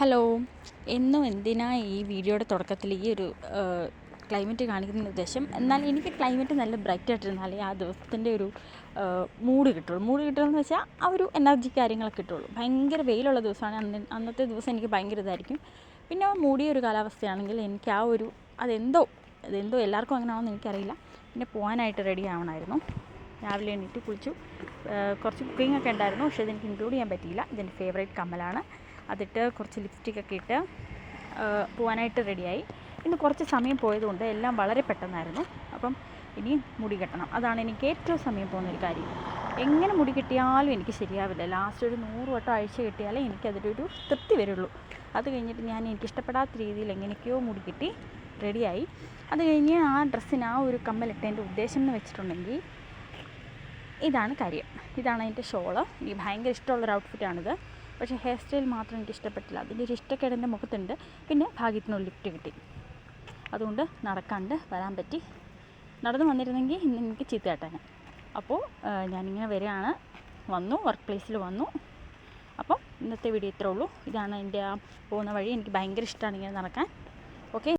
Hello, എന്നും എന്തിനാ ഈ വീഡിയോയുടെ തുടക്കത്തിൽ ഈ ഒരു ക്ലൈമറ്റ് കാണിക്കുന്ന ഉദ്ദേശം. എന്നാൽ എനിക്ക് ക്ലൈമറ്റ് നല്ല ബ്രൈറ്റ് ആയിട്ടിരുന്നാലേ ആ ദിവസത്തിൻ്റെ ഒരു മൂഡ് കിട്ടുമെന്ന് വെച്ചാൽ ആ ഒരു എനർജി കാര്യങ്ങളൊക്കെ കിട്ടുള്ളൂ. ഭയങ്കര വെയിലുള്ള ദിവസമാണ് അന്നത്തെ ദിവസം എനിക്ക് ഭയങ്കര ഇതായിരിക്കും. പിന്നെ മൂടിയ ഒരു കാലാവസ്ഥയാണെങ്കിൽ എനിക്ക് ആ ഒരു അതെന്തോ എല്ലാവർക്കും അങ്ങനെ ആണെന്ന് എനിക്കറിയില്ല. പിന്നെ പോകാനായിട്ട് റെഡി ആവണമായിരുന്നു. രാവിലെ എണീറ്റ് കുളിച്ചു, കുറച്ച് കുക്കിങ്ങൊക്കെ ഉണ്ടായിരുന്നു, പക്ഷേ അതെനിക്ക് ഇൻക്ലൂഡ് ചെയ്യാൻ പറ്റിയില്ല. ഇതെൻ്റെ ഫേവറേറ്റ് കമ്മലാണ്. അതിട്ട് കുറച്ച് ലിപ്സ്റ്റിക്കൊക്കെ ഇട്ട് പോകാനായിട്ട് റെഡിയായി. ഇന്ന് കുറച്ച് സമയം പോയതുകൊണ്ട് എല്ലാം വളരെ പെട്ടെന്നായിരുന്നു. അപ്പം ഇനി മുടി കെട്ടണം. അതാണ് എനിക്ക് ഏറ്റവും സമയം പോകുന്നൊരു കാര്യം. എങ്ങനെ മുടി കെട്ടിയാലും എനിക്ക് ശരിയാവില്ല. ലാസ്റ്റ് ഒരു 100 വട്ടം അഴിച്ച് കെട്ടിയാലേ എനിക്കതിലൊരു തൃപ്തി വരുള്ളൂ. അത് കഴിഞ്ഞിട്ട് ഞാൻ എനിക്കിഷ്ടപ്പെടാത്ത രീതിയിൽ എങ്ങനെയൊക്കെയോ മുടി കെട്ടി റെഡിയായി. അത് കഴിഞ്ഞ് ആ ഡ്രസ്സിന് ആ ഒരു കമ്മലിട്ടതിൻ്റെ ഉദ്ദേശം എന്ന് വെച്ചിട്ടുണ്ടെങ്കിൽ ഇതാണ് കാര്യം. ഇതാണ് അതിൻ്റെ ഷോള്. എനിക്ക് ഭയങ്കര ഇഷ്ടമുള്ളൊരു ഔട്ട്ഫിറ്റാണിത്. പക്ഷേ ഹെയർ സ്റ്റൈൽ മാത്രം എനിക്ക് ഇഷ്ടപ്പെട്ടില്ല. അതിൻ്റെ ഒരു ഇഷ്ടക്കേട് എൻ്റെ മുഖത്തുണ്ട്. പിന്നെ ഭാഗ്യത്തിനൊരു ലിഫ്റ്റ് കിട്ടി. അതുകൊണ്ട് നടക്കാണ്ട് വരാൻ പറ്റി. നടന്നു വന്നിരുന്നെങ്കിൽ ഇന്ന് എനിക്ക് ചീത്തയാട്ടാണ്. അപ്പോൾ ഞാനിങ്ങനെ വരികയാണ്. വർക്ക് പ്ലേസിൽ വന്നു. അപ്പം ഇന്നത്തെ വീഡിയോ ഇത്രേ ഉള്ളൂ. ഇതാണ് എൻ്റെ ആ പോകുന്ന വഴി. എനിക്ക് ഭയങ്കര ഇഷ്ടമാണ് ഇങ്ങനെ നടക്കാൻ. ഓക്കെ.